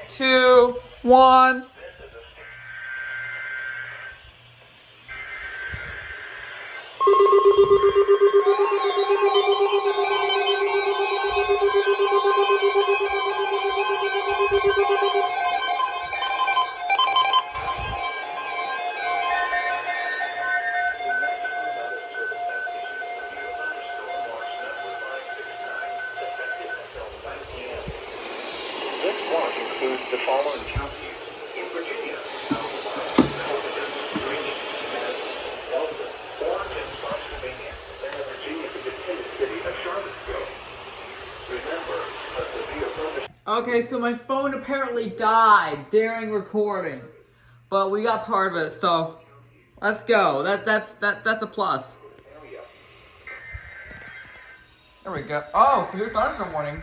2, 1. This watch includes the following counties in Virginia: Alabama, Greenwich, Madison, Delta, Orange, and Pennsylvania, and the Virginia independent city of Charlottesville. Remember, a severe thunderstorm. Okay, so my phone apparently died during recording, but we got part of it, so let's go. That's a plus. There we go. Oh, severe thunderstorm warning.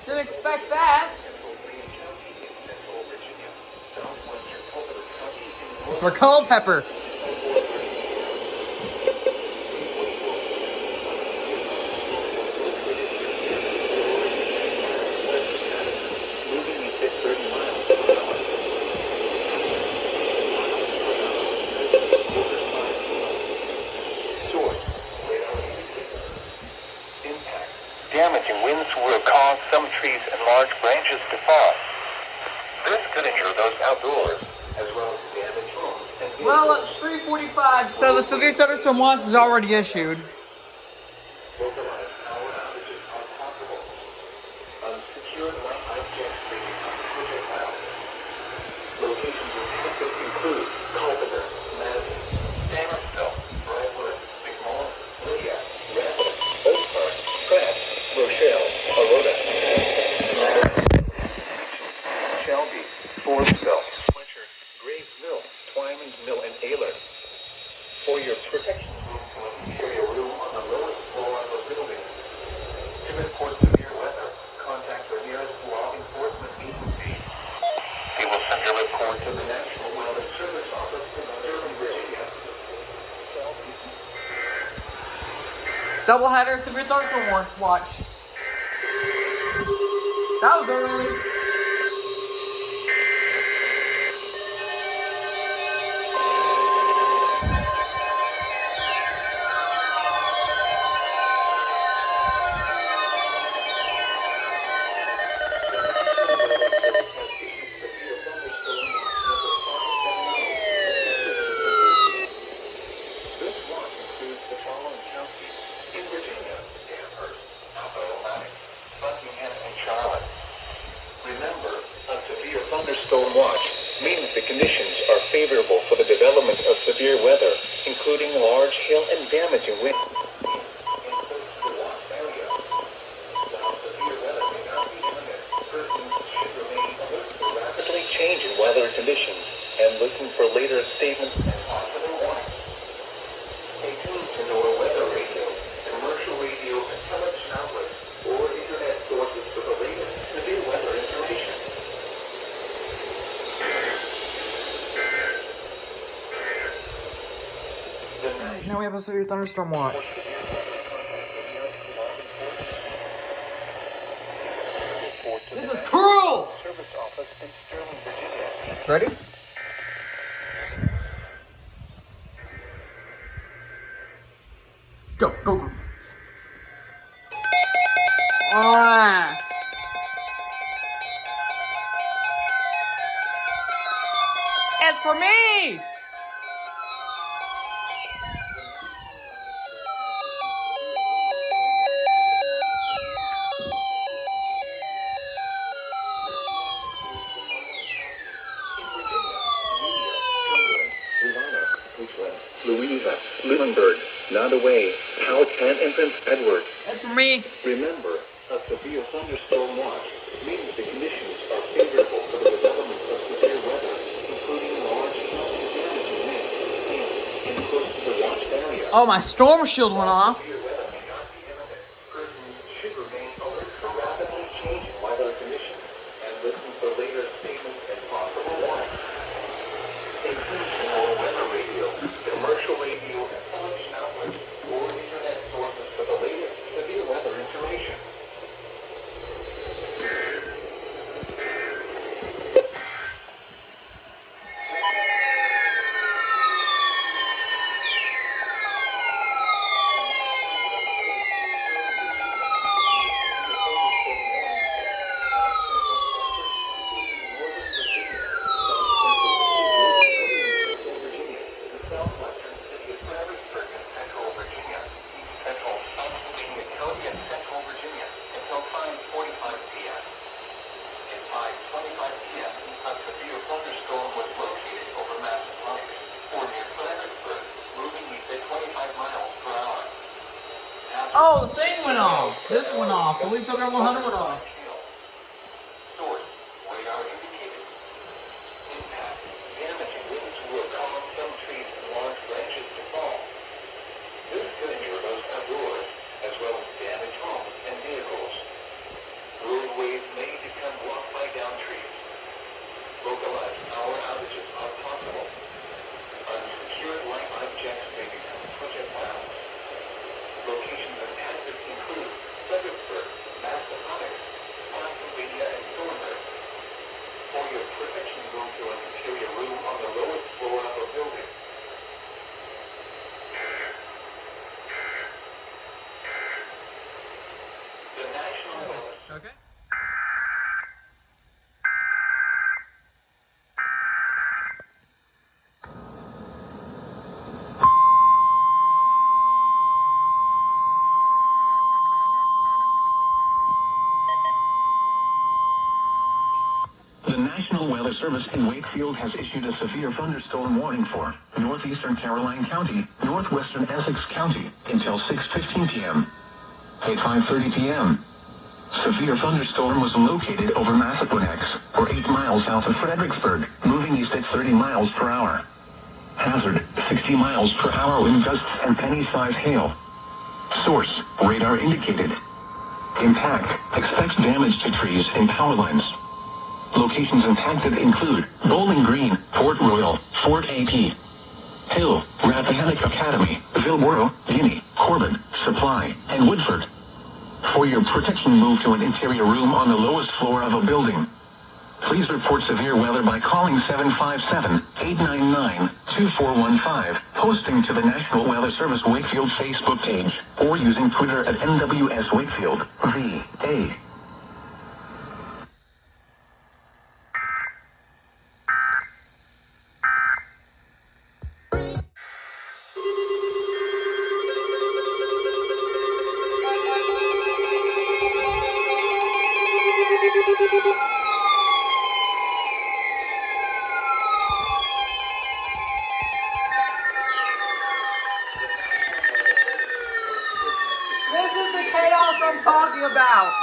Didn't expect that. It's for Culpeper. Damaging winds will cause some trees and large branches to fall. This could injure those outdoors, as well as damage homes and vehicles. Well, it's 3:45, so the severe thunderstorm watch is already issued. Localized power outages are possible. Unsecured non-hijack streets on projectile. Locations of hazard include Culpeper, Madison, Sandersville, Brentwood, McMullen, Lydia, Rapid, Oak Park, Pratt, Rochelle, Aurora, Shelby, Forestville, Fletcher, Graves Mill, Twyman's Mill, and Ayler. For your protection, carry a room on the lowest floor of the building. To report severe weather, contact the nearest law enforcement agency. They will send your report to the National Weather Service Office in Sterling, Virginia. Doubleheader, severe thunderstorm watch. That was early. This watch includes the following counties in Virginia: Amherst, Appomattox, Buckingham, and Charlotte. Remember, a severe thunderstorm watch means the conditions are favorable for the development of severe weather, including large hail and damaging winds. In close to the watch area, while severe weather may not be imminent, persons should remain alert to rapidly changing weather conditions and looking for later statements and possible warnings. Stay tuned to NOAA weather radio, commercial radio, and television outlets, or internet sources for the latest severe weather information. Now we have a severe thunderstorm watch. This is cruel! Service office in Sterling, Virginia. Ready? Go, go, go. Ah. It's for me! Louisa, Lunenburg, Nottoway, Powhatan, and Prince Edward. That's for me. Remember, a severe thunderstorm watch means the conditions are favorable for the development of severe weather, including large hail and damaging winds in and close to the watch area. Oh, my storm shield went off. Severe weather may not be imminent. Persons should remain alert for rapidly changing weather conditions and listen for later statements and possible warnings. Include general weather radio, commercial radio, and television outlets, or internet sources for the latest severe weather information. Oh, the thing went off. This went off. At least I got 100 went off. Source, radar indicated. Impact, damaging winds will cause some trees and large branches to fall. This could injure those outdoors, as well as damage homes and vehicles. Roadways may become blocked by downed trees. Localized power outages are possible. Unsecured light objects may become projectiles. Locations impacted include Fredericksburg, Massachusetts, Pennsylvania, and Thornburg. For your protection, move to an interior room on the lowest floor of a building. The National Weather. Okay. The National Weather Service in Wakefield has issued a severe thunderstorm warning for northeastern Caroline County, northwestern Essex County until 6:15 p.m. At 5:30 p.m., severe thunderstorm was located over Massachusetts, or 8 miles south of Fredericksburg, moving east at 30 miles per hour. Hazard, 60 miles per hour wind gusts and penny-sized hail. Source, radar indicated. Impact, expects damage to trees and power lines. Locations impacted include Bowling Green, Port Royal, Fort AP, Hill, Rappahannock Academy, Vilboro, Guinea, Corbin, Supply, and Woodford. For your protection, move to an interior room on the lowest floor of a building. Please report severe weather by calling 757-899-2415, posting to the National Weather Service Wakefield Facebook page, or using Twitter at NWS Wakefield, VA. This is the chaos I'm talking about.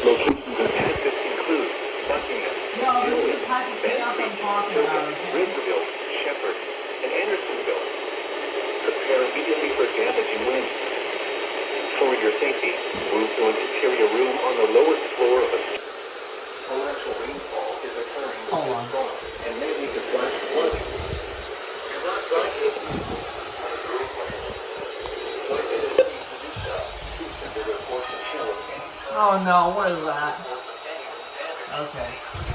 Locations impacted include Buckingham, No, this is the type of chaos I'm talking about. Ridgeville, Shepherd, and Andersonville. Prepare immediately for damaging winds. For your safety, move to an interior room on the lowest floor of a torrential rainfall is occurring with Hold this on. storm and may lead to flash flooding. Do not drive your vehicle on a roadway. When it is safe to do so, please consider force and chill at any time. Oh no, what is that? Okay.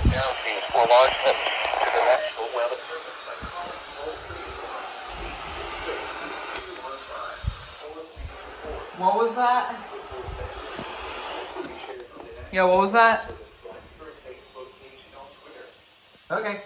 Now seems for large lips to the National Weather Service by calling toll-free line 866-215-4324. What was that? Yeah, what was that? Okay.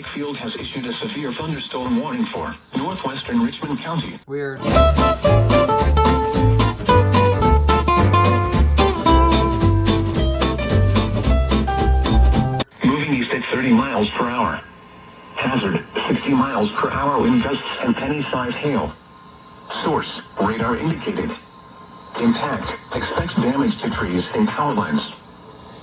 Wakefield has issued a severe thunderstorm warning for northwestern Richmond County. Weird. Moving east at 30 miles per hour. Hazard, 60 miles per hour wind gusts and penny-sized hail. Source, radar indicated. Intact, expect damage to trees and power lines.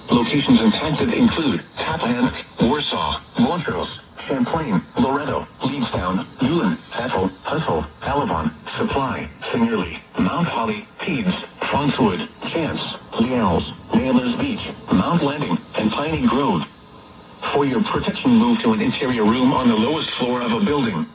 Locations impacted include Tappahannock, Warsaw, Montrose, Champlain, Loretto, Leedstown, Ulen, Ethel, Hustle, Alavon, Supply, Singerly, Mount Holly, Teeds, Fontswood, Chance, Liels, Naylors Beach, Mount Landing, and Piney Grove. For your protection, move to an interior room on the lowest floor of a building.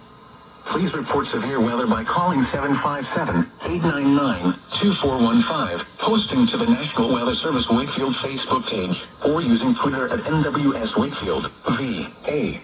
Please report severe weather by calling 757-899-2415, posting to the National Weather Service Wakefield Facebook page, or using Twitter at NWS Wakefield, VA.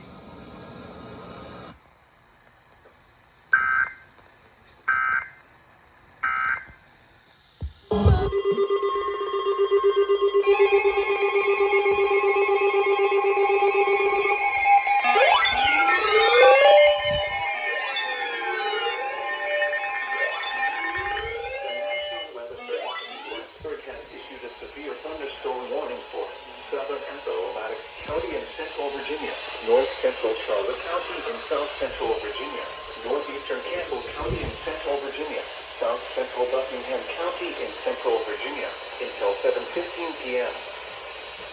Thunderstorm warning for southern Appomattox County and central Virginia, north central Charlotte County and south central Virginia, northeastern Campbell County and central Virginia, south central Buckingham County and central Virginia until 7:15 p.m.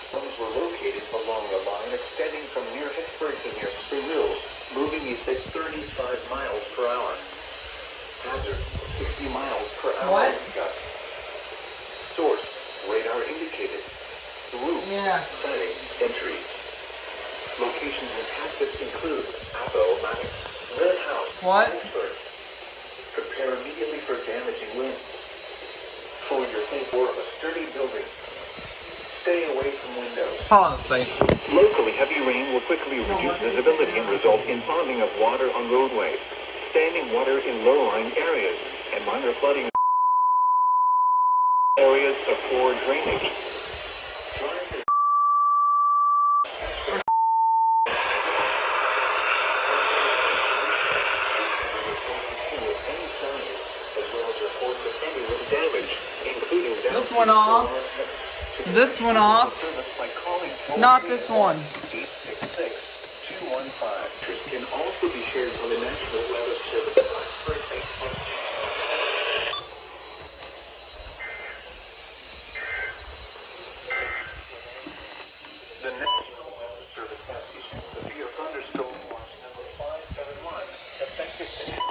Storms were located along the line extending from near Pittsburgh to near Spring Mills, moving east at 35 miles per hour. Hazard, 60 miles per hour. What? Gusts. Source, radar indicated. Route, setting, entries. Locations impacted include Appomattox, Red House, What? Pittsburgh. Prepare immediately for damaging winds. For your safe door of a sturdy building. Stay away from windows. Hold on a second. Locally, heavy rain will quickly reduce visibility and result in ponding of water on roadways, standing water in low-lying areas, and minor flooding areas of poor drainage. This one off. This one off. Not this one. 866-215 can also be shared on the National Weather Service Facebook. The National Weather Service has issued severe thunderstorm watch number 571, effective today.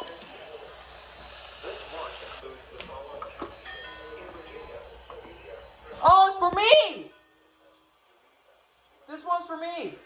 This watch includes the following counties in Virginia. Oh, it's for me! This one's for me.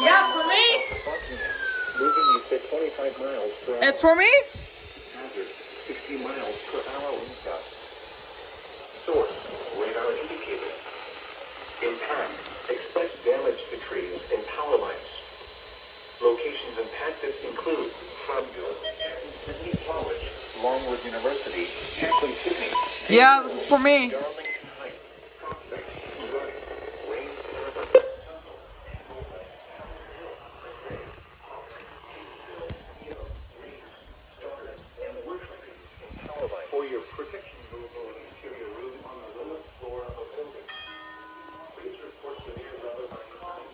Yes, for me? It's for me? Hazard, 60 miles per hour wind gusts. Source, radar indicated. Impact, expect damage to trees and power lines. Locations impacted include Farmville, Sydney College, Longwood University, Champlain Sydney. Yeah, this is for me. Darlington Heights, Prospect, Running, Wayne, for your protection, move to an interior room on the lowest floor of a building. Please report severe weather by calling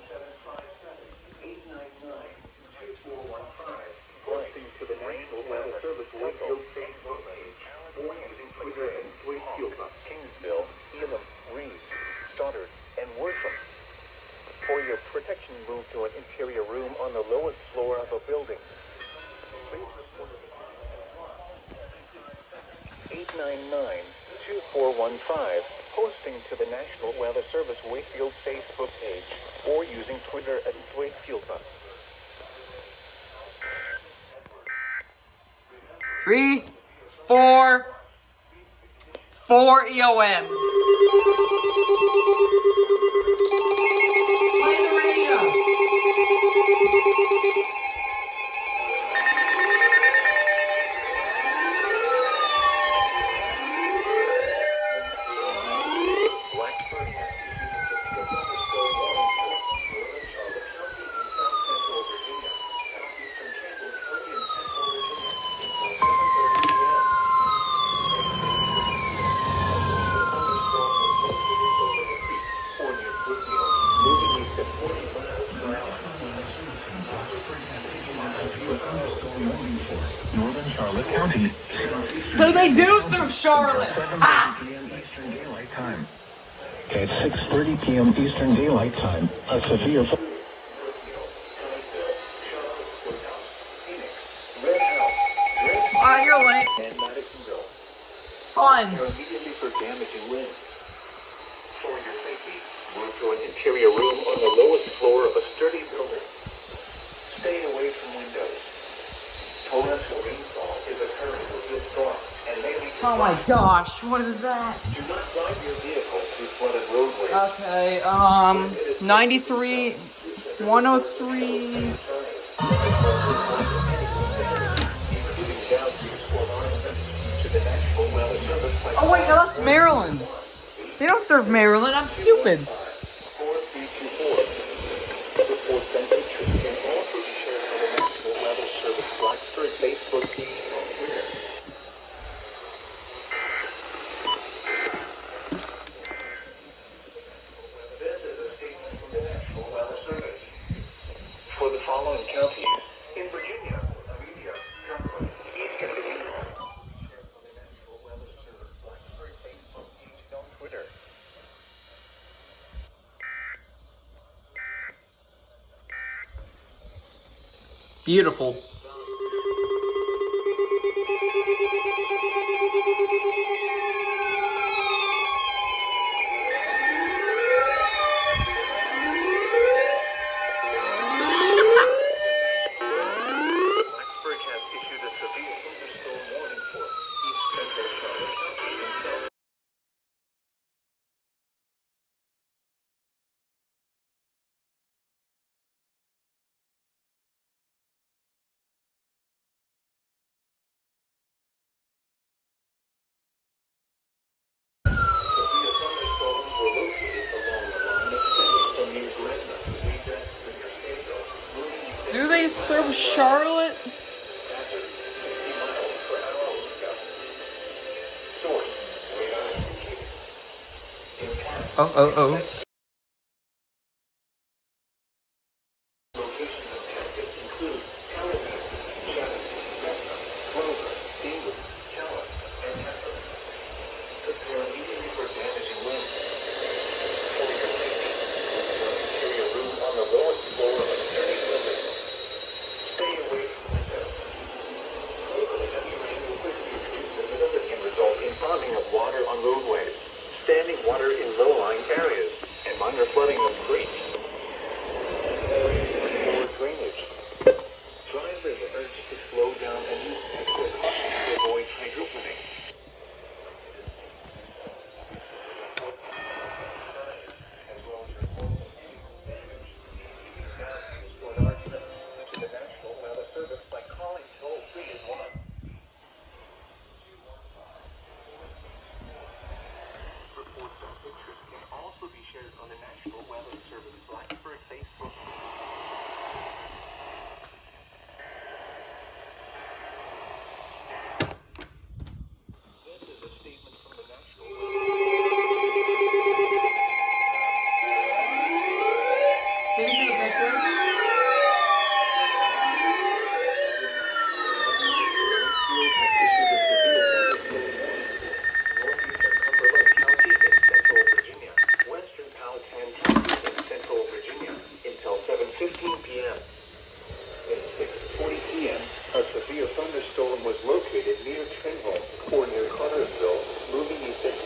757-899-2415. Posting to the National Weather Service Wakefield Facebook page, or using Twitter and Wakefield, Kingsville, Elam, Reed, Stoddard, and Worsham. For your protection, move to an interior room on the lowest floor of a building. Please report 899-2415. 2415, posting to the National Weather Service Wakefield Facebook page, or using Twitter at Wakefield. 3, 4 EOMs. Play the radio. Northern Charlotte County. So they do serve Charlotte. Ah! Eastern Daylight Time. At 6:30 p.m. Eastern Daylight Time, a severe Ah, you're late. and Madisonville. Fun. Immediately for damaging wind. For your safety, move to an interior room on the lowest floor of a sturdy building. Stay away from windows. Torrential rainfall is occurring with this storm, and may lead to Oh my gosh, what is that? Do not drive your vehicle through flooded roadways. Okay, 93, 103. Oh wait, no, that's Maryland. They don't serve Maryland, I'm stupid. For the following counties in Virginia, Media, East Virginia. Twitter. Beautiful. Do they serve Charlotte? Oh. Of water on roadways, standing water in low-lying areas, and minor flooding of creeks. Poor drainage. Drivers are urged to slow down and use extra caution to avoid hydroplaning. As well as reports of any for an argument to the National Weather Service by calling toll-free as one. Reports and pictures can also be shared on the National Weather Service Blacksburg Facebook. This is a statement from the National Can you see the picture? A severe thunderstorm was located near Trinholm or near Connersville, moving east at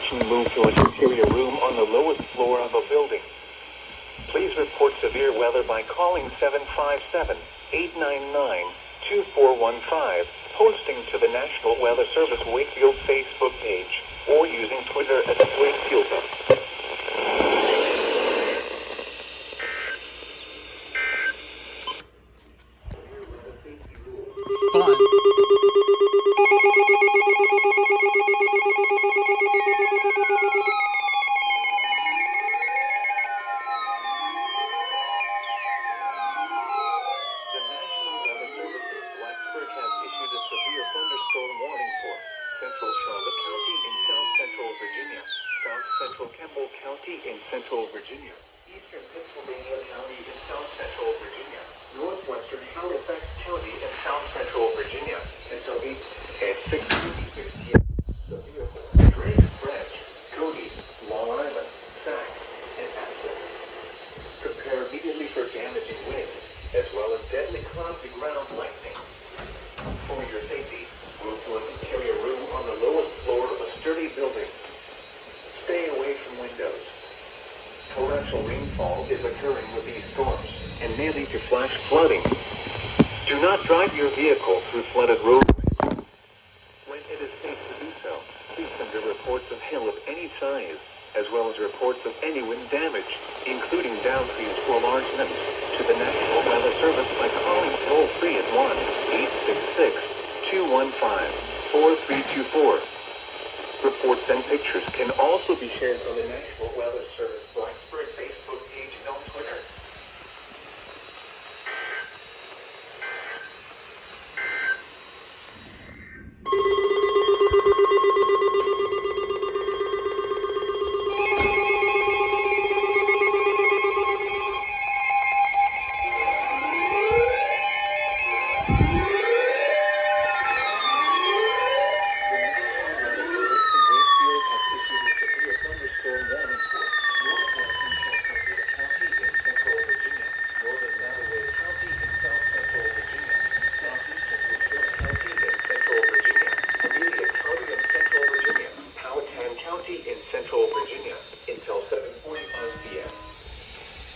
protection, move to an interior room on the lowest floor of a building. Please report severe weather by calling 757-899-2415, posting to the National Weather Service Wakefield Facebook page, or using Twitter at Wakefield. Fun. Thunderstorm warning for central Charlotte County in south-central Virginia, south-central Campbell County in central Virginia, eastern Pennsylvania County in south-central Virginia, northwestern Halifax County in south-central Virginia, until 8 at 6:56 p.m. Severe Drake Branch, Cody, Long Island, Sac, and Aspen. Prepare immediately for damaging winds, as well as deadly cloudy ground lightning. For your safety, move to an interior room on the lowest floor of a sturdy building. Stay away from windows. Torrential rainfall is occurring with these storms and may lead to flash flooding. Do not drive your vehicle through flooded roadways. When it is safe to do so, please send your reports of hail of any size, as well as reports of any wind damage, including downed trees or large limbs, to the National Weather Service by calling toll-free at 1-866-215-4324. Reports and pictures can also be shared on the National Weather Service Blacksburg Facebook page and on Twitter.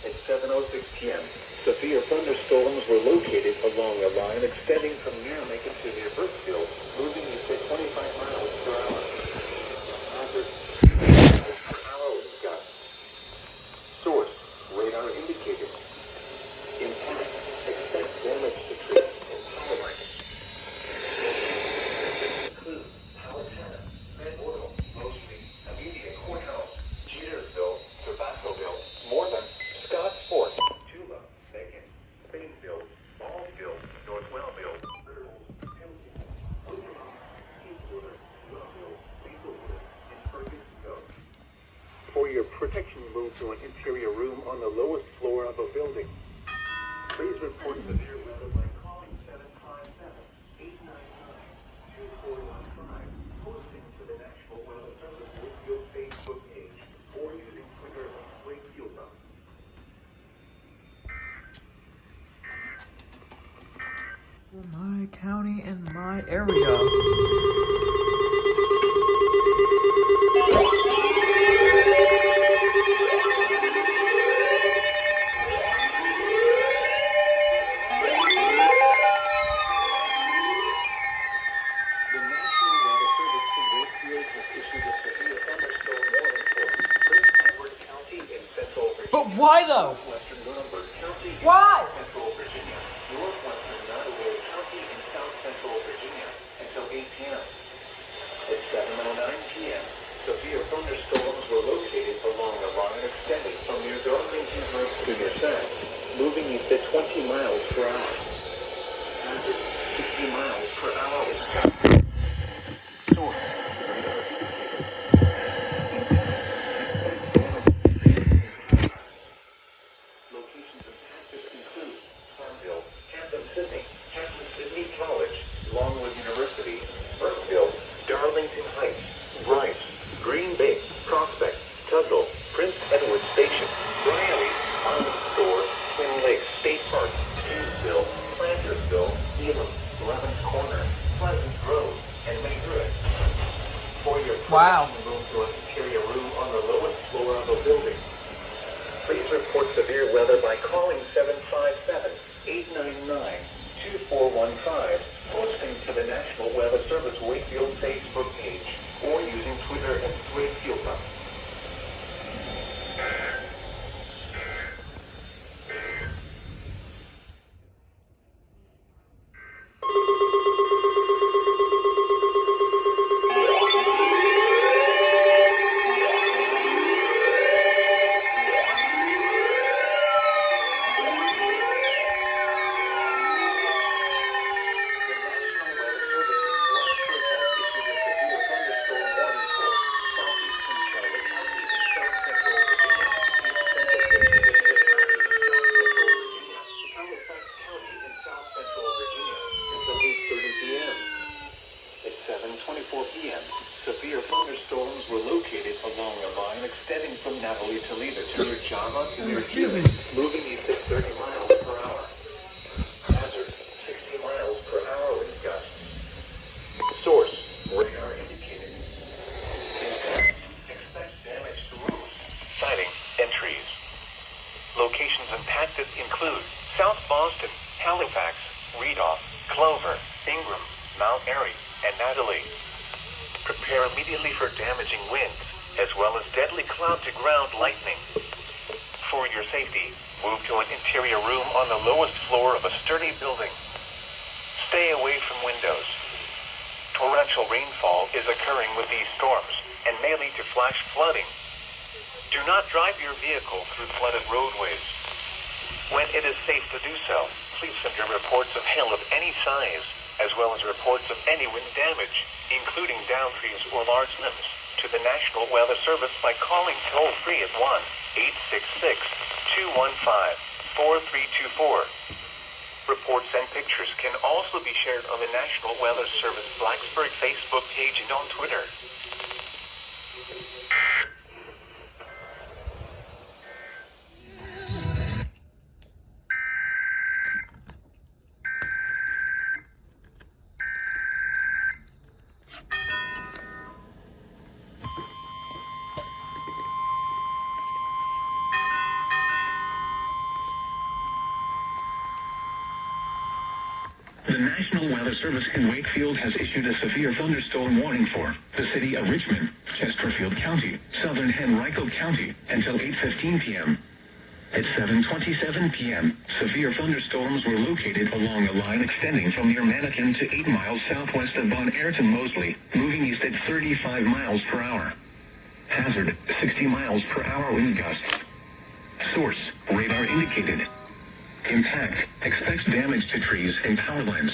At 7:06 p.m., severe thunderstorms were located along a line extending from near Macon to near Brookfield, moving east at 25 miles per hour. Average 3 miles per hour with gusts. Source: radar indicated. Impact: expect damage to trees and power lines. Include Powhatan, Van Oil, Mosley, Amelia Courthouse, Jetersville, Tobaccoville, Morton, Scotts Fort, Tula, Macon, Spainville, Ballsville, North Wellville, Earls, Templeton, Oklahoma, Eastwood, Wellville, Beaglewood, and Fergusonville. For your protection, move to an interior room on the lowest floor of a building. Please report severe weather by calling 757-899-2415, posting to the National Weather Service Wakefield Facebook page, or using Twitter at Wakefield. My county and my area. But why though? Why? Central Virginia, northwestern Nottoway County in south-central Virginia until 8 p.m. At 7:09 p.m., severe thunderstorms were located along a line extending from near Darlington Heights to near Sac, moving east at 20 miles per hour. Average 60 miles per hour with gusts. Source: radar indicated. Locations of campus include Farmville, Hampton Sydney, Hampton Sydney College, Longwood University, Burkeville, Darlington Heights, Bryce, Green Bay, Prospect, Tuggle, Prince Edward Station, Riley, Army Store, Twin Lakes State Park, Kingsville, Plantersville, Elam, Levin's Corner, Pleasant Grove, and Maywood. For your Wow. protection, move to an interior severe weather by calling 757-899-2415, posting to the National Weather Service Wakefield Facebook page, or using Twitter at Wakefield. Severe thunderstorms were located along a line extending from Napoli to Lima to near Java to near Chile, moving east at 30 miles per hour. Hazard, 60 miles per hour wind gusts. Source, radar indicated. Impact, expect damage to roofs, siding, and trees. Locations impacted include South Boston, Halifax, Rudolph, Clover, Ingram, Mount Airy, and Natalie. Prepare immediately for damaging winds, as well as deadly cloud-to-ground lightning. For your safety, move to an interior room on the lowest floor of a sturdy building. Stay away from windows. Torrential rainfall is occurring with these storms and may lead to flash flooding. Do not drive your vehicle through flooded roadways. When it is safe to do so, please send your reports of hail of any size, as well as reports of any wind damage, including downed trees or large limbs, to the National Weather Service by calling toll-free at 1-866-215-4324. Reports and pictures can also be shared on the National Weather Service Blacksburg Facebook page and on Twitter. The National Weather Service in Wakefield has issued a severe thunderstorm warning for the city of Richmond, Chesterfield County, southern Henrico County, until 8:15 p.m. At 7:27 p.m., severe thunderstorms were located along a line extending from near Mannequin to 8 miles southwest of Bon Air to Moseley, moving east at 35 miles per hour. Hazard, 60 miles per hour wind gusts. Source, radar indicated. Impact, expects damage to trees and power lines.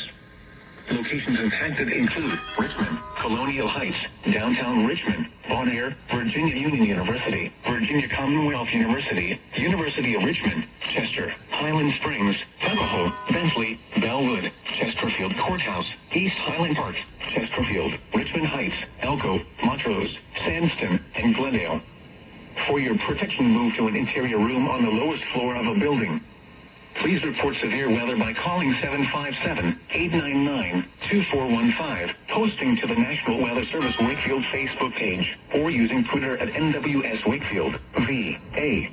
Locations impacted include Richmond, Colonial Heights, downtown Richmond, Bon Air, Virginia Union University, Virginia Commonwealth University, University of Richmond, Chester, Highland Springs, Tuckahoe, Bentley, Bellwood, Chesterfield Courthouse, East Highland Park, Chesterfield, Richmond Heights, Elko, Montrose, Sandston, and Glendale. For your protection, move to an interior room on the lowest floor of a building. Please report severe weather by calling 757-899-2415, posting to the National Weather Service Wakefield Facebook page, or using Twitter at NWS Wakefield, VA.